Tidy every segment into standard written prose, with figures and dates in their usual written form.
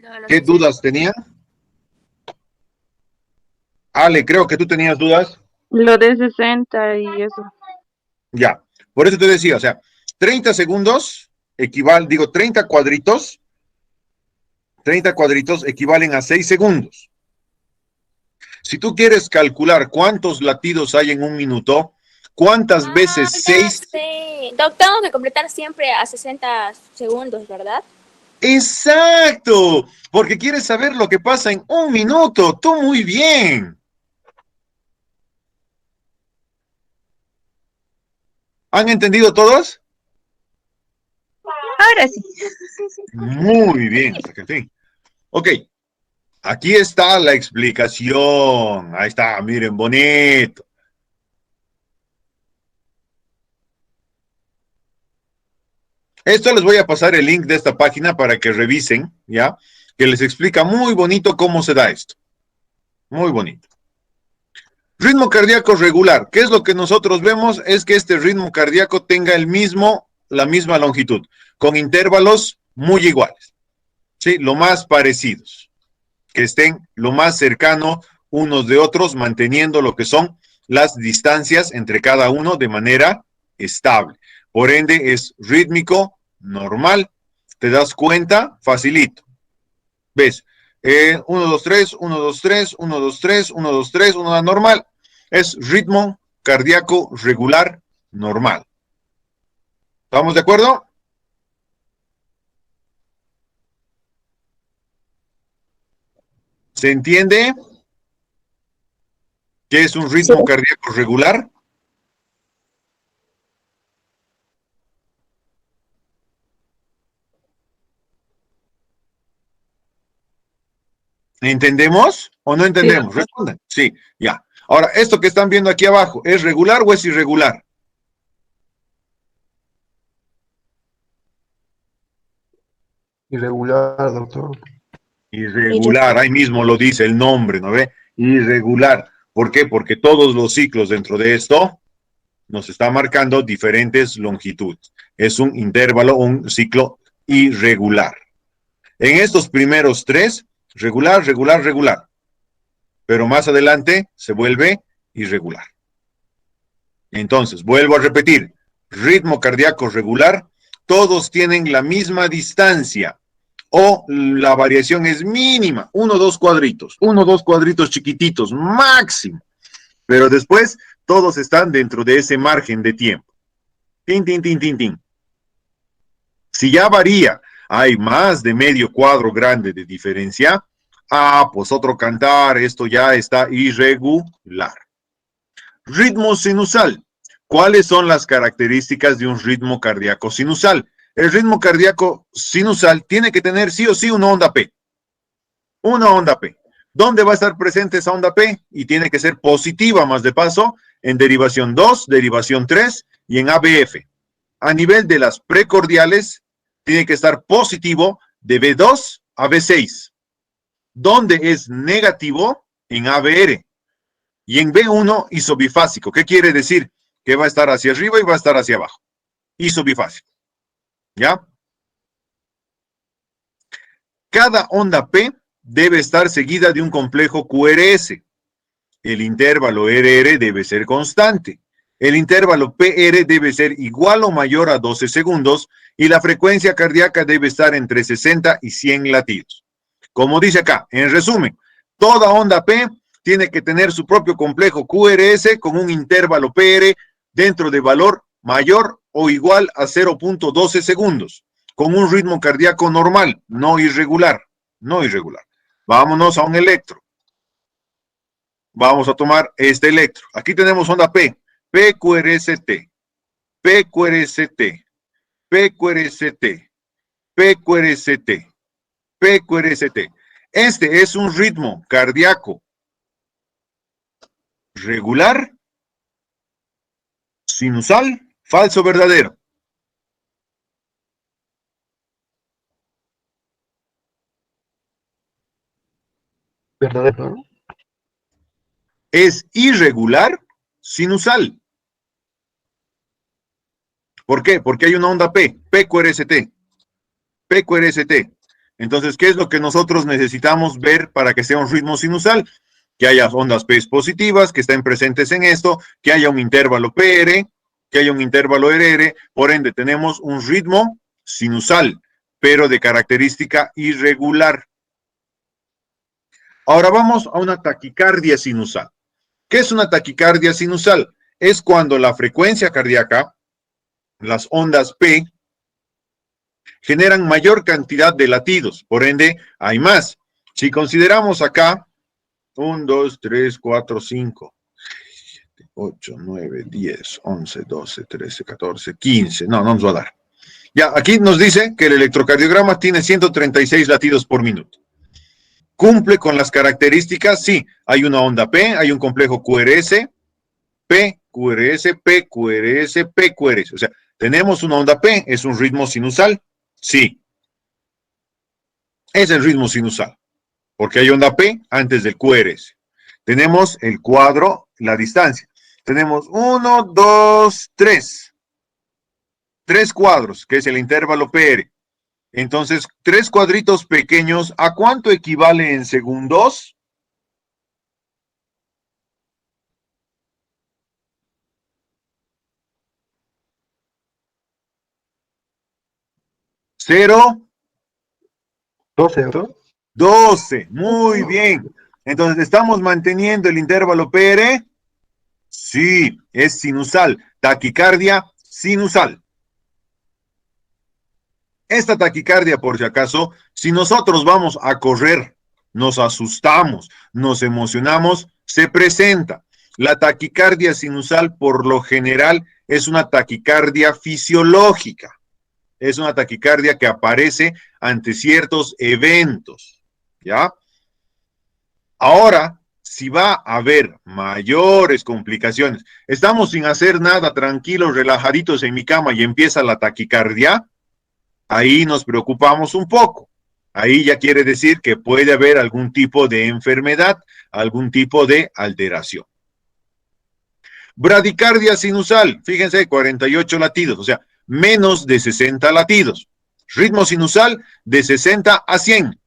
Lo de los ¿Qué 60. dudas tenía? Ale, creo que tú tenías dudas. Lo de 60 y eso. Ya, por eso te decía, o sea, 30 segundos equivalen, digo, 30 cuadritos equivalen a 6 segundos. Si tú quieres calcular cuántos latidos hay en un minuto, ¿cuántas Ah, veces ya 6? sé. Tengo que completar siempre a 60 segundos, ¿verdad? Exacto, porque quieres saber lo que pasa en un minuto. Tú muy bien. ¿Han entendido todos? Ahora sí. Muy bien, hasta que el fin. Ok, aquí está la explicación. Ahí está, miren, bonito. Esto les voy a pasar el link de esta página para que revisen, ¿ya? Que les explica muy bonito cómo se da esto. Muy bonito. Ritmo cardíaco regular. ¿Qué es lo que nosotros vemos? Es que este ritmo cardíaco tenga la misma longitud, con intervalos muy iguales, ¿sí? Lo más parecidos, que estén lo más cercano unos de otros, manteniendo lo que son las distancias entre cada uno de manera estable. Por ende, es rítmico, normal. ¿Te das cuenta? Facilito. ¿Ves? 1, 2, 3, 1, 2, 3, 1, 2, 3, 1, 2, 3, 1 normal. Es ritmo cardíaco regular normal. ¿Estamos de acuerdo? ¿Se entiende qué es un Sí. ritmo cardíaco regular? ¿Entendemos o no Sí. entendemos? Respondan. Sí, ya. Ahora, esto que están viendo aquí abajo, ¿es regular o es irregular? Irregular, doctor. Irregular, ahí mismo lo dice el nombre, ¿no ve? Irregular. ¿Por qué? Porque todos los ciclos dentro de esto nos está marcando diferentes longitudes. Es un intervalo, un ciclo irregular. En estos primeros tres, regular, regular, regular. Pero más adelante se vuelve irregular. Entonces, vuelvo a repetir, ritmo cardíaco regular, todos tienen la misma distancia o la variación es mínima, uno o dos cuadritos chiquititos, máximo. Pero después todos están dentro de ese margen de tiempo. Tin, tin, tin, tin, tin. Si ya varía, hay más de medio cuadro grande de diferencia, pues otro cantar, esto ya está irregular. Ritmo sinusal. ¿Cuáles son las características de un ritmo cardíaco sinusal? El ritmo cardíaco sinusal tiene que tener sí o sí una onda P. Una onda P. ¿Dónde va a estar presente esa onda P? Y tiene que ser positiva, más de paso, en derivación 2, derivación 3 y en ABF. A nivel de las precordiales, tiene que estar positivo de B2 a B6. ¿Dónde es negativo? En ABR. Y en B1, isobifásico. ¿Qué quiere decir? Que va a estar hacia arriba y va a estar hacia abajo. Isobifásico. ¿Ya? Cada onda P debe estar seguida de un complejo QRS. El intervalo RR debe ser constante. El intervalo PR debe ser igual o mayor a 12 segundos y la frecuencia cardíaca debe estar entre 60 y 100 latidos. Como dice acá, en resumen, toda onda P tiene que tener su propio complejo QRS con un intervalo PR dentro de valor mayor o igual a 0.12 segundos, con un ritmo cardíaco normal, no irregular, no irregular. Vámonos a un electro. Vamos a tomar este electro. Aquí tenemos onda P, PQRST, PQRST, PQRST, PQRST, PQRST. Este es un ritmo cardíaco regular, sinusal, falso, verdadero. ¿Verdadero? Es irregular, sinusal. ¿Por qué? Porque hay una onda P, PQRST, PQRST. Entonces, ¿qué es lo que nosotros necesitamos ver para que sea un ritmo sinusal? Que haya ondas P positivas, que estén presentes en esto, que haya un intervalo PR, que haya un intervalo RR, por ende tenemos un ritmo sinusal, pero de característica irregular. Ahora vamos a una taquicardia sinusal. ¿Qué es una taquicardia sinusal? Es cuando la frecuencia cardíaca, las ondas P, generan mayor cantidad de latidos, por ende hay más. Si consideramos acá 1, 2, 3, 4, 5, 8, 9, 10, 11, 12, 13, 14, 15. No nos va a dar. Ya, aquí nos dice que el electrocardiograma tiene 136 latidos por minuto. ¿Cumple con las características? Sí, hay una onda P, hay un complejo QRS, P, QRS, P, QRS, P, QRS. O sea, tenemos una onda P, ¿es un ritmo sinusal? Sí. Es el ritmo sinusal, porque hay onda P antes del QRS. Tenemos el cuadro, la distancia. Tenemos 1, 2, 3. 3 cuadros, que es el intervalo PR. Entonces, 3 cuadritos pequeños, ¿a cuánto equivale en segundos? ¿0? 12, ¿no? 12. Muy bien. Entonces, ¿estamos manteniendo el intervalo PR? Sí, es sinusal. Taquicardia sinusal. Esta taquicardia, por si acaso, si nosotros vamos a correr, nos asustamos, nos emocionamos, se presenta. La taquicardia sinusal, por lo general, es una taquicardia fisiológica. Es una taquicardia que aparece ante ciertos eventos, ¿ya? Ahora, si va a haber mayores complicaciones, estamos sin hacer nada, tranquilos, relajaditos en mi cama y empieza la taquicardia, ahí nos preocupamos un poco. Ahí ya quiere decir que puede haber algún tipo de enfermedad, algún tipo de alteración. Bradicardia sinusal, fíjense, 48 latidos, o sea, menos de 60 latidos. Ritmo sinusal de 60 a 100.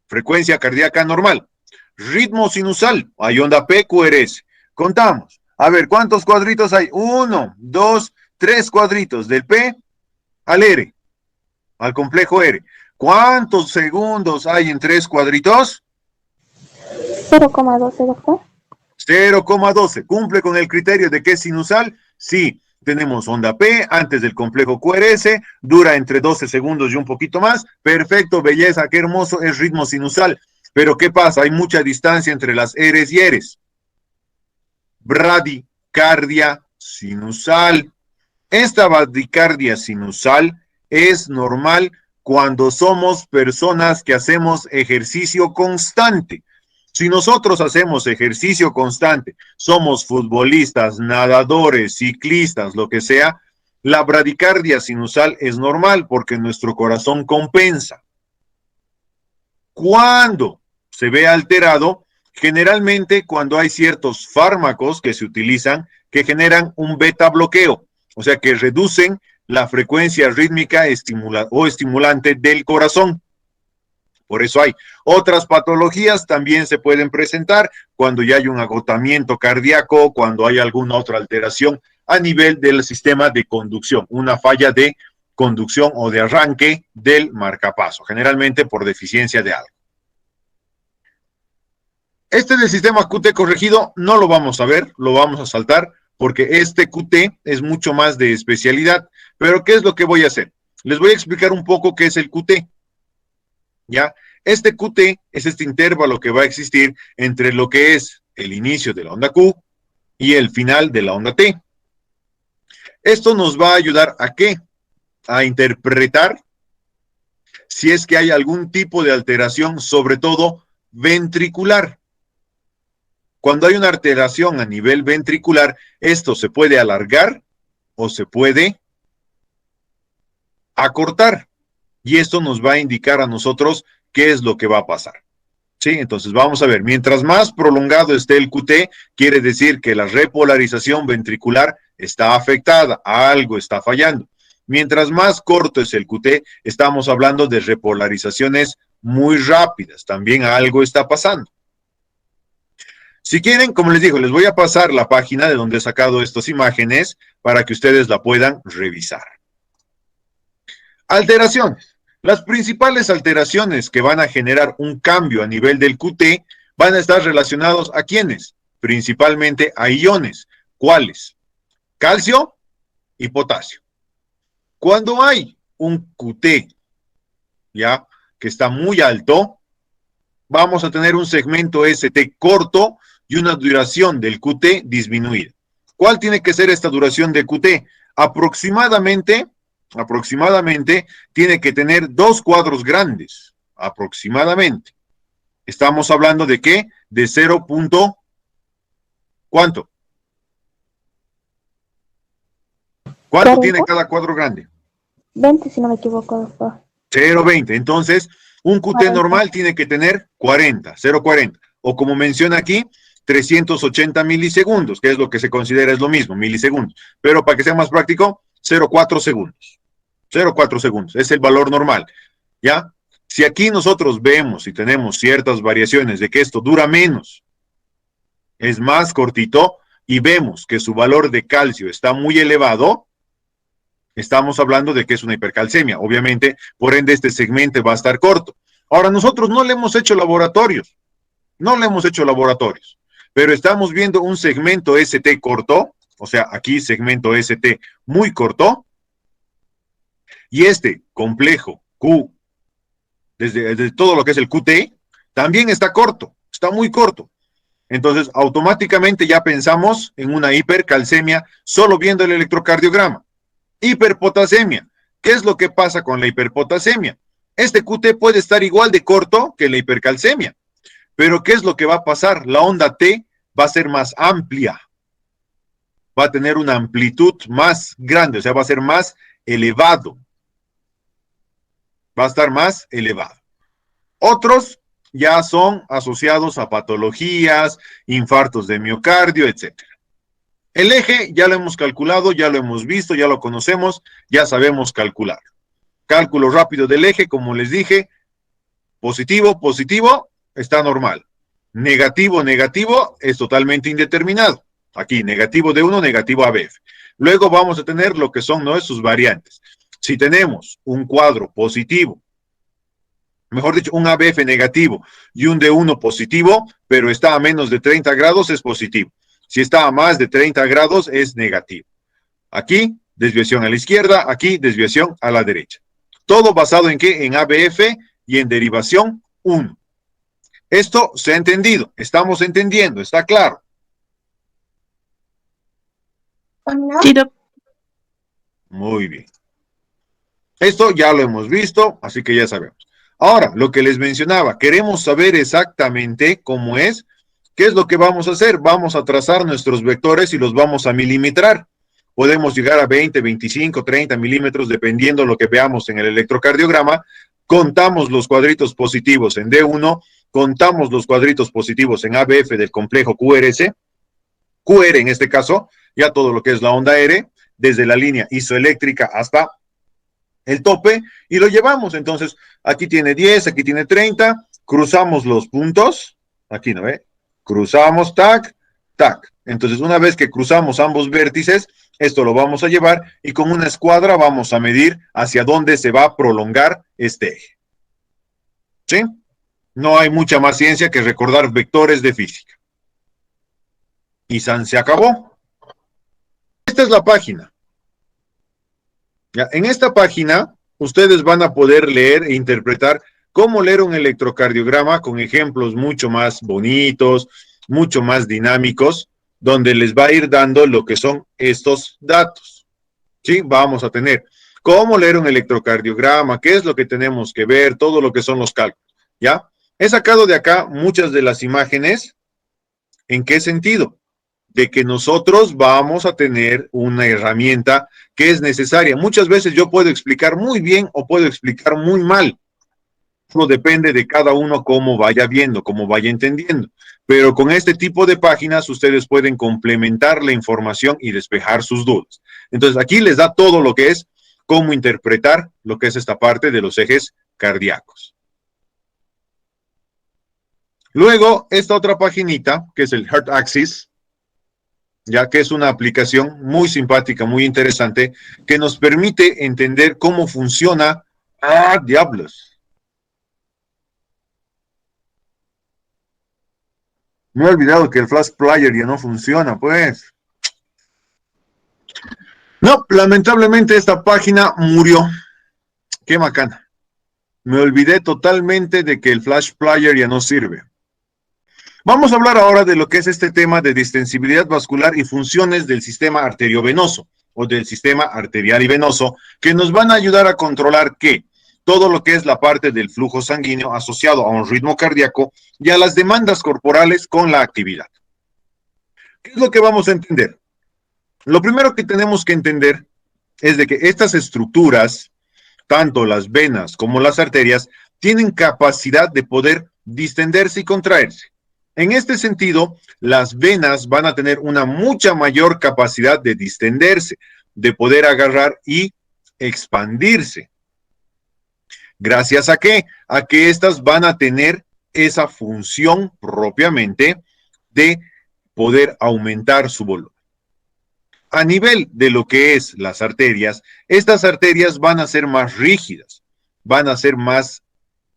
Frecuencia cardíaca normal. Ritmo sinusal, hay onda P, QRS. Contamos. A ver, ¿cuántos cuadritos hay? 1, 2, 3 cuadritos del P al R, al complejo R. ¿Cuántos segundos hay en 3 cuadritos? 0,12, doctor. 0,12. ¿Cumple con el criterio de que es sinusal? Sí. Tenemos onda P antes del complejo QRS, dura entre 12 segundos y un poquito más. Perfecto, belleza, qué hermoso, es ritmo sinusal. Pero ¿qué pasa? Hay mucha distancia entre las R's y R's. Bradicardia sinusal. Esta bradicardia sinusal es normal cuando somos personas que hacemos ejercicio constante. Si nosotros hacemos ejercicio constante, somos futbolistas, nadadores, ciclistas, lo que sea, la bradicardia sinusal es normal porque nuestro corazón compensa. Cuando se ve alterado, generalmente cuando hay ciertos fármacos que se utilizan que generan un beta bloqueo, o sea que reducen la frecuencia rítmica o estimulante del corazón. Por eso hay otras patologías también se pueden presentar cuando ya hay un agotamiento cardíaco, cuando hay alguna otra alteración a nivel del sistema de conducción, una falla de conducción o de arranque del marcapaso, generalmente por deficiencia de algo. Este del sistema QT corregido no lo vamos a ver, lo vamos a saltar, porque este QT es mucho más de especialidad. Pero ¿qué es lo que voy a hacer? Les voy a explicar un poco qué es el QT. ¿Ya? Este QT es este intervalo que va a existir entre lo que es el inicio de la onda Q y el final de la onda T. Esto nos va a ayudar ¿a qué? A interpretar si es que hay algún tipo de alteración, sobre todo ventricular. Cuando hay una alteración a nivel ventricular, esto se puede alargar o se puede acortar. Y esto nos va a indicar a nosotros qué es lo que va a pasar. ¿Sí? Entonces vamos a ver, mientras más prolongado esté el QT, quiere decir que la repolarización ventricular está afectada, algo está fallando. Mientras más corto es el QT, estamos hablando de repolarizaciones muy rápidas. También algo está pasando. Si quieren, como les digo, les voy a pasar la página de donde he sacado estas imágenes para que ustedes la puedan revisar. Alteraciones. Las principales alteraciones que van a generar un cambio a nivel del QT van a estar relacionados a ¿quiénes? Principalmente a iones. ¿Cuáles? Calcio y potasio. Cuando hay un QT, ya, que está muy alto, vamos a tener un segmento ST corto y una duración del QT disminuida. ¿Cuál tiene que ser esta duración de QT? Aproximadamente tiene que tener 2 cuadros grandes, aproximadamente. Estamos hablando de ¿qué? De 0. ¿Cuánto? ¿Cuánto 40. tiene cada cuadro grande? 20, si no me equivoco, doctor. 0,20. Entonces, un QT 40. normal tiene que tener 40, 0,40. O como menciona aquí, 380 milisegundos, que es lo que se considera es lo mismo, milisegundos. Pero para que sea más práctico, 0,4 segundos. 0,4 segundos, es el valor normal, ¿ya? Si aquí nosotros vemos y tenemos ciertas variaciones de que esto dura menos, es más cortito, y vemos que su valor de calcio está muy elevado, estamos hablando de que es una hipercalcemia. Obviamente, por ende, este segmento va a estar corto. Ahora, nosotros no le hemos hecho laboratorios, pero estamos viendo un segmento ST corto, o sea, aquí segmento ST muy corto, y este complejo Q, desde todo lo que es el QT, también está corto, está muy corto. Entonces, automáticamente ya pensamos en una hipercalcemia solo viendo el electrocardiograma. Hiperpotasemia. ¿Qué es lo que pasa con la hiperpotasemia? Este QT puede estar igual de corto que la hipercalcemia, pero ¿qué es lo que va a pasar? La onda T va a ser más amplia, va a tener una amplitud más grande, o sea, va a ser más elevado. Va a estar más elevado. Otros ya son asociados a patologías, infartos de miocardio, etc. El eje ya lo hemos calculado, ya lo hemos visto, ya lo conocemos, ya sabemos calcular. Cálculo rápido del eje, como les dije, positivo, positivo, está normal. Negativo, negativo, es totalmente indeterminado. Aquí, negativo de 1, negativo ABF. Luego vamos a tener lo que son, ¿no?, sus variantes. Si tenemos un cuadro positivo, mejor dicho, un ABF negativo y un D1 positivo, pero está a menos de 30 grados, es positivo. Si está a más de 30 grados, es negativo. Aquí, desviación a la izquierda, aquí, desviación a la derecha. Todo basado en ¿qué? En ABF y en derivación 1. Esto se ha entendido, estamos entendiendo, está claro. Sí, doc. Muy bien. Esto ya lo hemos visto, así que ya sabemos. Ahora, lo que les mencionaba, queremos saber exactamente cómo es, qué es lo que vamos a hacer. Vamos a trazar nuestros vectores y los vamos a milimetrar. Podemos llegar a 20, 25, 30 milímetros, dependiendo de lo que veamos en el electrocardiograma. Contamos los cuadritos positivos en D1, contamos los cuadritos positivos en ABF del complejo QRS, QR en este caso, ya todo lo que es la onda R, desde la línea isoeléctrica hasta el tope, y lo llevamos. Entonces, aquí tiene 10, aquí tiene 30, cruzamos los puntos, aquí no ve, cruzamos, tac, tac. Entonces, una vez que cruzamos ambos vértices, esto lo vamos a llevar y con una escuadra vamos a medir hacia dónde se va a prolongar este eje. ¿Sí? No hay mucha más ciencia que recordar vectores de física. Y se acabó. Esta es la página. Ya, en esta página, ustedes van a poder leer e interpretar cómo leer un electrocardiograma con ejemplos mucho más bonitos, mucho más dinámicos, donde les va a ir dando lo que son estos datos. ¿Sí? Vamos a tener cómo leer un electrocardiograma, qué es lo que tenemos que ver, todo lo que son los cálculos. ¿Ya? He sacado de acá muchas de las imágenes. ¿En qué sentido? De que nosotros vamos a tener una herramienta que es necesaria. Muchas veces yo puedo explicar muy bien o puedo explicar muy mal. Eso depende de cada uno cómo vaya viendo, cómo vaya entendiendo. Pero con este tipo de páginas ustedes pueden complementar la información y despejar sus dudas. Entonces aquí les da todo lo que es cómo interpretar lo que es esta parte de los ejes cardíacos. Luego, esta otra paginita, que es el Heart Axis, ya que es una aplicación muy simpática, muy interesante, que nos permite entender cómo funciona. ¡Ah, diablos! Me he olvidado que el Flash Player ya no funciona, pues. No, lamentablemente esta página murió. Qué macana. Me olvidé totalmente de que el Flash Player ya no sirve. Vamos a hablar ahora de lo que es este tema de distensibilidad vascular y funciones del sistema arteriovenoso o del sistema arterial y venoso, que nos van a ayudar a controlar ¿qué? Todo lo que es la parte del flujo sanguíneo asociado a un ritmo cardíaco y a las demandas corporales con la actividad. ¿Qué es lo que vamos a entender? Lo primero que tenemos que entender es de que estas estructuras, tanto las venas como las arterias, tienen capacidad de poder distenderse y contraerse. En este sentido, las venas van a tener una mucha mayor capacidad de distenderse, de poder agarrar y expandirse. ¿Gracias a qué? A que estas van a tener esa función propiamente de poder aumentar su volumen. A nivel de lo que es las arterias, estas arterias van a ser más rígidas, van a ser más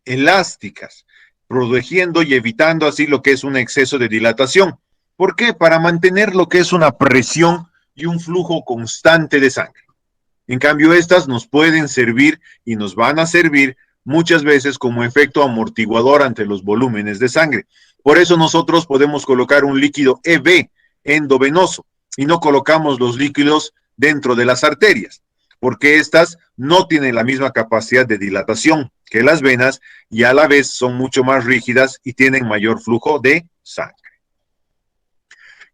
elásticas, protegiendo y evitando así lo que es un exceso de dilatación. ¿Por qué? Para mantener lo que es una presión y un flujo constante de sangre. En cambio, estas nos pueden servir y nos van a servir muchas veces como efecto amortiguador ante los volúmenes de sangre. Por eso nosotros podemos colocar un líquido EV, endovenoso, y no colocamos los líquidos dentro de las arterias, porque estas no tienen la misma capacidad de dilatación que las venas y a la vez son mucho más rígidas y tienen mayor flujo de sangre.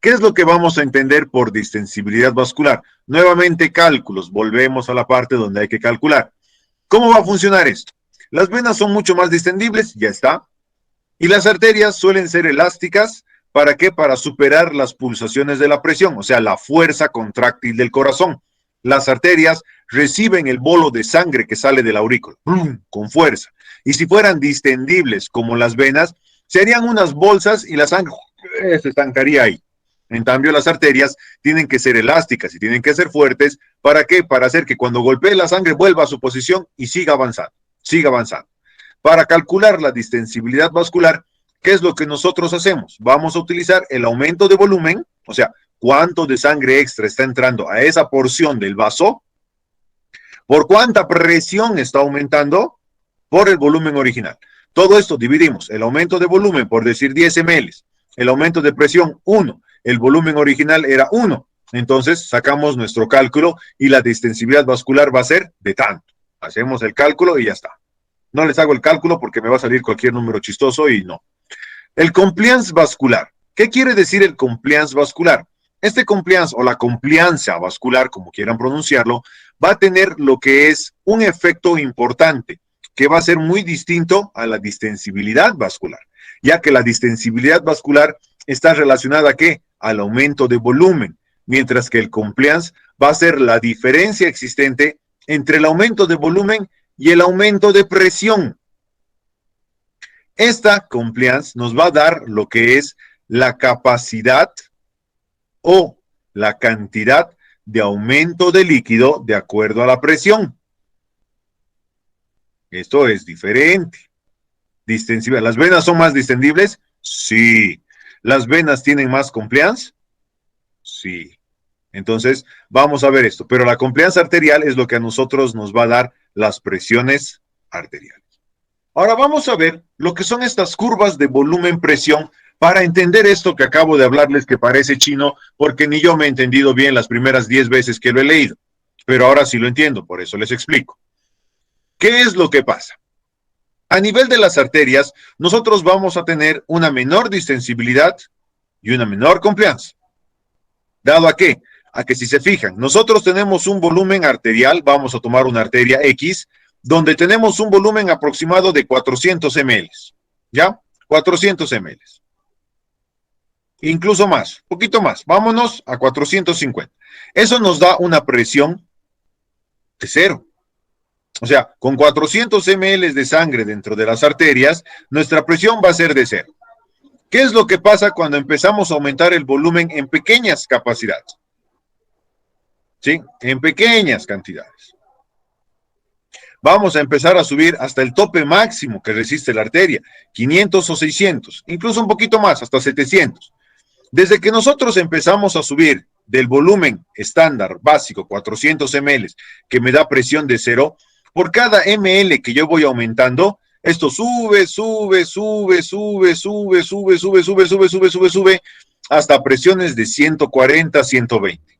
¿Qué es lo que vamos a entender por distensibilidad vascular? Nuevamente cálculos, volvemos a la parte donde hay que calcular. ¿Cómo va a funcionar esto? Las venas son mucho más distendibles, ya está, y las arterias suelen ser elásticas. ¿Para qué? Para superar las pulsaciones de la presión, o sea, la fuerza contráctil del corazón. Las arterias reciben el bolo de sangre que sale de la aurícula, con fuerza. Y si fueran distendibles como las venas, serían unas bolsas y la sangre se estancaría ahí. En cambio, las arterias tienen que ser elásticas y tienen que ser fuertes. ¿Para qué? Para hacer que cuando golpee la sangre vuelva a su posición y siga avanzando, siga avanzando. Para calcular la distensibilidad vascular, ¿qué es lo que nosotros hacemos? Vamos a utilizar el aumento de volumen, o sea, cuánto de sangre extra está entrando a esa porción del vaso, por cuánta presión está aumentando, por el volumen original. Todo esto dividimos el aumento de volumen por decir 10 ml, el aumento de presión 1, el volumen original era 1, entonces sacamos nuestro cálculo y la distensibilidad vascular va a ser de tanto. Hacemos el cálculo y ya está. No les hago el cálculo porque me va a salir cualquier número chistoso y no. El compliance vascular. ¿Qué quiere decir el compliance vascular? Este compliance o la complianza vascular, como quieran pronunciarlo, va a tener lo que es un efecto importante, que va a ser muy distinto a la distensibilidad vascular, ya que la distensibilidad vascular está relacionada ¿a qué? Al aumento de volumen, mientras que el compliance va a ser la diferencia existente entre el aumento de volumen y el aumento de presión. Esta compliance nos va a dar lo que es la capacidad o la cantidad de aumento de líquido de acuerdo a la presión. Esto es diferente. Distensible. ¿Las venas son más distendibles? Sí. ¿Las venas tienen más compliance? Sí. Entonces, vamos a ver esto. Pero la compliance arterial es lo que a nosotros nos va a dar las presiones arteriales. Ahora vamos a ver lo que son estas curvas de volumen-presión para entender esto que acabo de hablarles que parece chino, porque ni yo me he entendido bien las primeras 10 veces que lo he leído. Pero ahora sí lo entiendo, por eso les explico. ¿Qué es lo que pasa? A nivel de las arterias, nosotros vamos a tener una menor distensibilidad y una menor compliance. ¿Dado a qué? A que si se fijan, nosotros tenemos un volumen arterial, vamos a tomar una arteria X, donde tenemos un volumen aproximado de 400 ml, ¿ya? 400 ml. Incluso más, poquito más, vámonos a 450. Eso nos da una presión de cero. O sea, con 400 ml de sangre dentro de las arterias, nuestra presión va a ser de cero. ¿Qué es lo que pasa cuando empezamos a aumentar el volumen en pequeñas capacidades? ¿Sí? En pequeñas cantidades. Vamos a empezar a subir hasta el tope máximo que resiste la arteria, 500 o 600, incluso un poquito más, hasta 700. Desde que nosotros empezamos a subir del volumen estándar básico, 400 ml, que me da presión de cero, por cada ml que yo voy aumentando, esto sube, hasta presiones de 140, 120,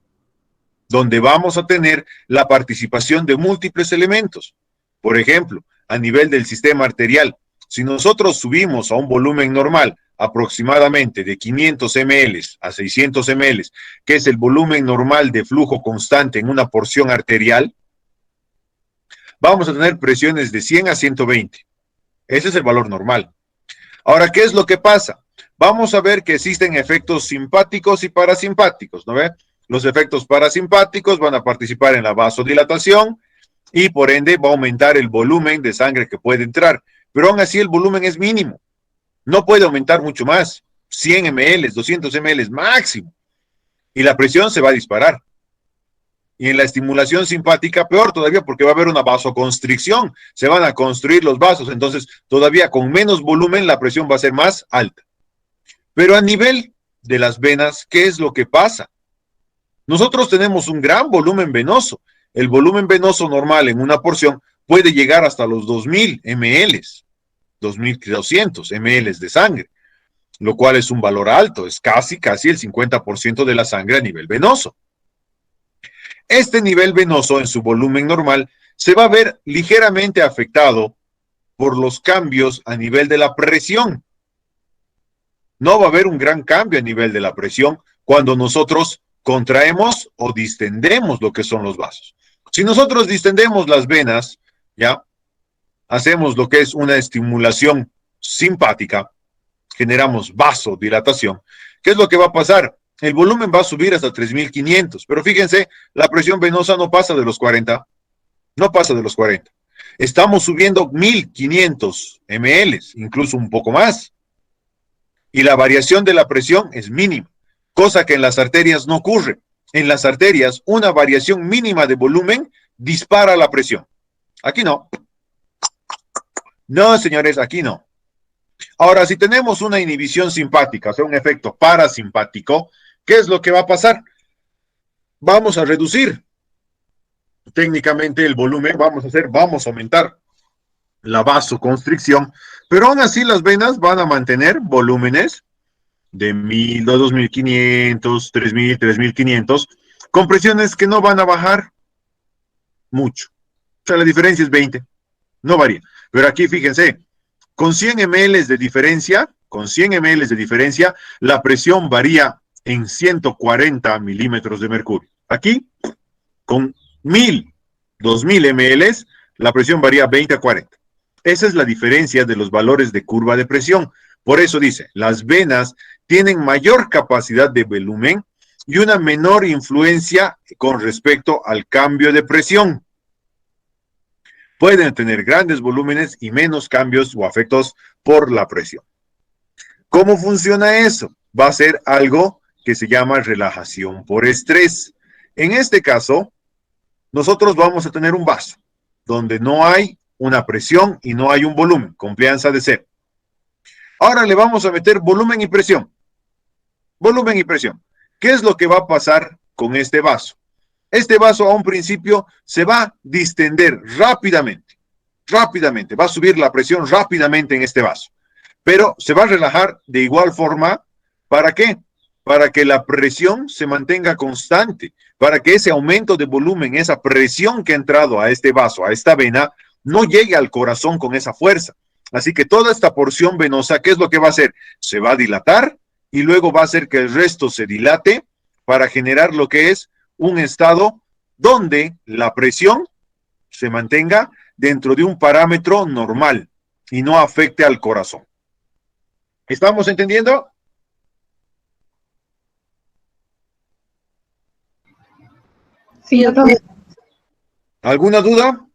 donde vamos a tener la participación de múltiples elementos. Por ejemplo, a nivel del sistema arterial, si nosotros subimos a un volumen normal aproximadamente de 500 ml a 600 ml, que es el volumen normal de flujo constante en una porción arterial, vamos a tener presiones de 100 a 120. Ese es el valor normal. Ahora, ¿qué es lo que pasa? Vamos a ver que existen efectos simpáticos y parasimpáticos, ¿no ve? Los efectos parasimpáticos van a participar en la vasodilatación y por ende va a aumentar el volumen de sangre que puede entrar. Pero aún así el volumen es mínimo. No puede aumentar mucho más. 100 ml, 200 ml máximo. Y la presión se va a disparar. Y en la estimulación simpática, peor todavía, porque va a haber una vasoconstricción. Se van a construir los vasos. Entonces, todavía con menos volumen, la presión va a ser más alta. Pero a nivel de las venas, ¿qué es lo que pasa? Nosotros tenemos un gran volumen venoso. El volumen venoso normal en una porción puede llegar hasta los 2000 ml, 2200 ml de sangre, lo cual es un valor alto, es casi el 50% de la sangre a nivel venoso. Este nivel venoso en su volumen normal se va a ver ligeramente afectado por los cambios a nivel de la presión. No va a haber un gran cambio a nivel de la presión cuando nosotros contraemos o distendemos lo que son los vasos. Si nosotros distendemos las venas, ya, hacemos lo que es una estimulación simpática, generamos vasodilatación. ¿Qué es lo que va a pasar? El volumen va a subir hasta 3500, pero fíjense, la presión venosa no pasa de los 40, no pasa de los 40. Estamos subiendo 1500 ml, incluso un poco más. Y la variación de la presión es mínima, cosa que en las arterias no ocurre. En las arterias, una variación mínima de volumen dispara la presión. Aquí no. No, señores, aquí no. Ahora, si tenemos una inhibición simpática, o sea, un efecto parasimpático, ¿qué es lo que va a pasar? Vamos a reducir técnicamente el volumen, vamos a aumentar la vasoconstricción, pero aún así las venas van a mantener volúmenes de 1000, 2500, 3000, 3500, con presiones que no van a bajar mucho. O sea, la diferencia es 20, no varía. Pero aquí fíjense, con 100 ml de diferencia, la presión varía en 140 milímetros de mercurio. Aquí, con 1000, 2000 ml, la presión varía 20 a 40. Esa es la diferencia de los valores de curva de presión. Por eso dice, las venas tienen mayor capacidad de volumen y una menor influencia con respecto al cambio de presión. Pueden tener grandes volúmenes y menos cambios o afectos por la presión. ¿Cómo funciona eso? Va a ser algo que se llama relajación por estrés. En este caso, nosotros vamos a tener un vaso donde no hay una presión y no hay un volumen, confianza de cero. Ahora le vamos a meter volumen y presión. Volumen y presión. ¿Qué es lo que va a pasar con este vaso? Este vaso a un principio se va a distender rápidamente, va a subir la presión rápidamente en este vaso, pero se va a relajar de igual forma. ¿Para qué? Para que la presión se mantenga constante, para que ese aumento de volumen, esa presión que ha entrado a este vaso, a esta vena, no llegue al corazón con esa fuerza. Así que toda esta porción venosa, ¿qué es lo que va a hacer? Se va a dilatar y luego va a hacer que el resto se dilate para generar lo que es un estado donde la presión se mantenga dentro de un parámetro normal y no afecte al corazón. ¿Estamos entendiendo? Sí, doctor. ¿Alguna duda?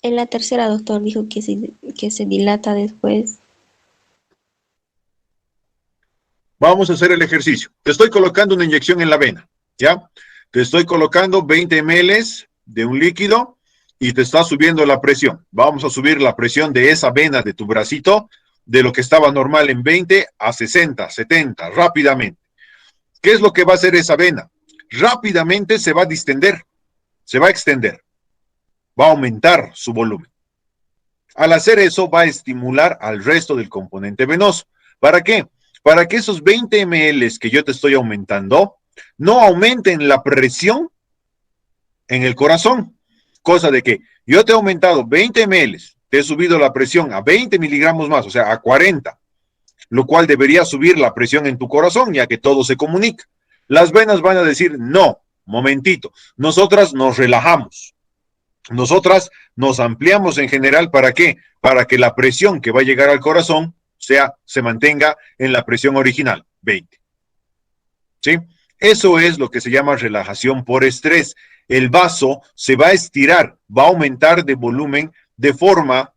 En la tercera, doctor, dijo que se dilata después. Vamos a hacer el ejercicio. Te estoy colocando una inyección en la vena, ¿ya? Te estoy colocando 20 ml de un líquido y te está subiendo la presión. Vamos a subir la presión de esa vena de tu bracito, de lo que estaba normal en 20 a 60, 70, rápidamente. ¿Qué es lo que va a hacer esa vena? Rápidamente se va a distender, se va a extender, va a aumentar su volumen. Al hacer eso, va a estimular al resto del componente venoso. ¿Para qué? Para que esos 20 ml que yo te estoy aumentando no aumenten la presión en el corazón. Cosa de que yo te he aumentado 20 ml, te he subido la presión a 20 miligramos más, o sea, a 40, lo cual debería subir la presión en tu corazón, ya que todo se comunica. Las venas van a decir, no, momentito, nosotras nos relajamos. Nosotras nos ampliamos en general, ¿para qué? Para que la presión que va a llegar al corazón se mantenga en la presión original, 20. ¿Sí? Eso es lo que se llama relajación por estrés. El vaso se va a estirar, va a aumentar de volumen de forma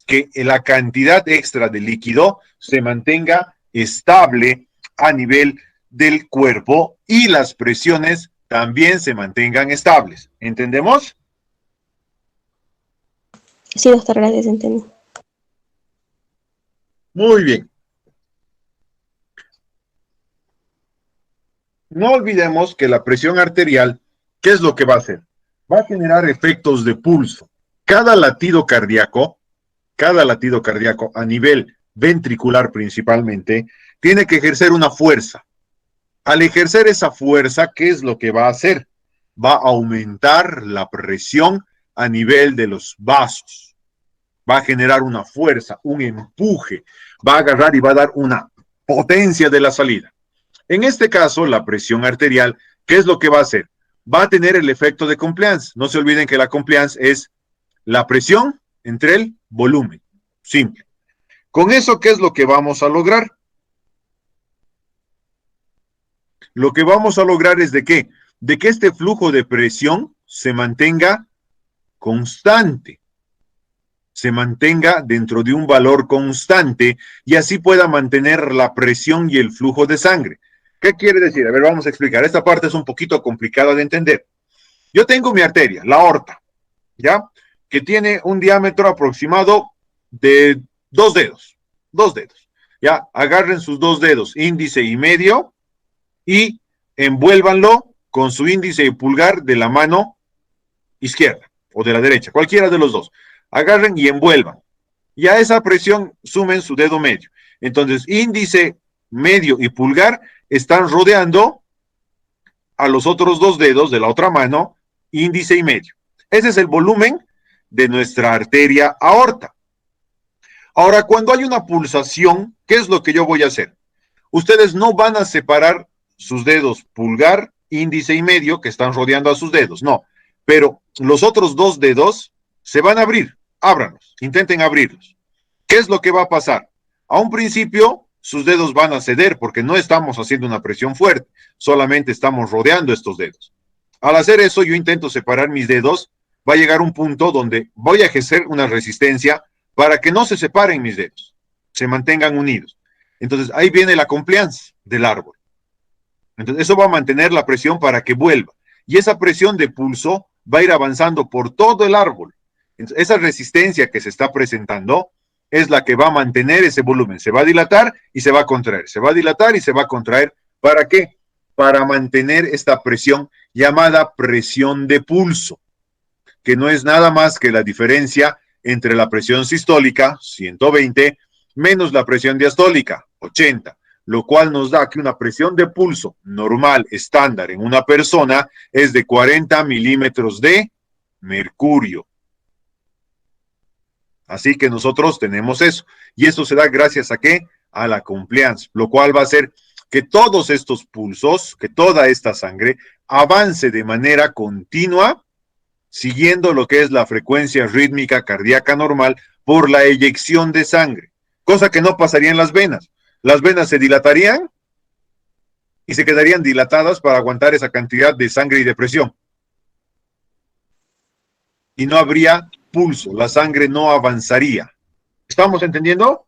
que la cantidad extra de líquido se mantenga estable a nivel del cuerpo y las presiones también se mantengan estables. ¿Entendemos? Sí, doctor, gracias, entendí. Muy bien. No olvidemos que la presión arterial, ¿qué es lo que va a hacer? Va a generar efectos de pulso. Cada latido cardíaco a nivel ventricular principalmente, tiene que ejercer una fuerza. Al ejercer esa fuerza, ¿qué es lo que va a hacer? Va a aumentar la presión a nivel de los vasos. Va a generar una fuerza, un empuje. Va a agarrar y va a dar una potencia de la salida. En este caso, la presión arterial, ¿qué es lo que va a hacer? Va a tener el efecto de compliance. No se olviden que la compliance es la presión entre el volumen. Simple. Con eso, ¿qué es lo que vamos a lograr? Lo que vamos a lograr es de qué? De que este flujo de presión se mantenga constante. Se mantenga dentro de un valor constante y así pueda mantener la presión y el flujo de sangre. ¿Qué quiere decir? A ver, vamos a explicar. Esta parte es un poquito complicada de entender. Yo tengo mi arteria, la aorta, ¿ya? Que tiene un diámetro aproximado de 2 dedos. 2 dedos. Ya, agarren sus 2 dedos, índice y medio, y envuélvanlo con su índice y pulgar de la mano izquierda o de la derecha, cualquiera de los dos. Agarren y envuelvan. Y a esa presión sumen su dedo medio. Entonces, índice, medio y pulgar están rodeando a los otros 2 dedos de la otra mano, índice y medio. Ese es el volumen de nuestra arteria aorta. Ahora, cuando hay una pulsación, ¿qué es lo que yo voy a hacer? Ustedes no van a separar sus dedos pulgar, índice y medio que están rodeando a sus dedos, no. Pero los otros 2 dedos se van a abrir. Ábranlos, intenten abrirlos. ¿Qué es lo que va a pasar? A un principio, sus dedos van a ceder porque no estamos haciendo una presión fuerte, solamente estamos rodeando estos dedos. Al hacer eso, yo intento separar mis dedos, va a llegar un punto donde voy a ejercer una resistencia para que no se separen mis dedos, se mantengan unidos. Entonces, ahí viene la compliance del árbol. Entonces, eso va a mantener la presión para que vuelva. Y esa presión de pulso va a ir avanzando por todo el árbol. Entonces, esa resistencia que se está presentando es la que va a mantener ese volumen. Se va a dilatar y se va a contraer. Se va a dilatar y se va a contraer. ¿Para qué? Para mantener esta presión llamada presión de pulso, que no es nada más que la diferencia entre la presión sistólica, 120, menos la presión diastólica, 80, lo cual nos da que una presión de pulso normal, estándar en una persona es de 40 milímetros de mercurio. Así que nosotros tenemos eso. Y esto se da gracias a ¿qué? A la compliance, lo cual va a hacer que todos estos pulsos, que toda esta sangre avance de manera continua, siguiendo lo que es la frecuencia rítmica cardíaca normal por la eyección de sangre, cosa que no pasaría en las venas. Las venas se dilatarían y se quedarían dilatadas para aguantar esa cantidad de sangre y de presión. Y no habría pulso, la sangre no avanzaría. ¿Estamos entendiendo?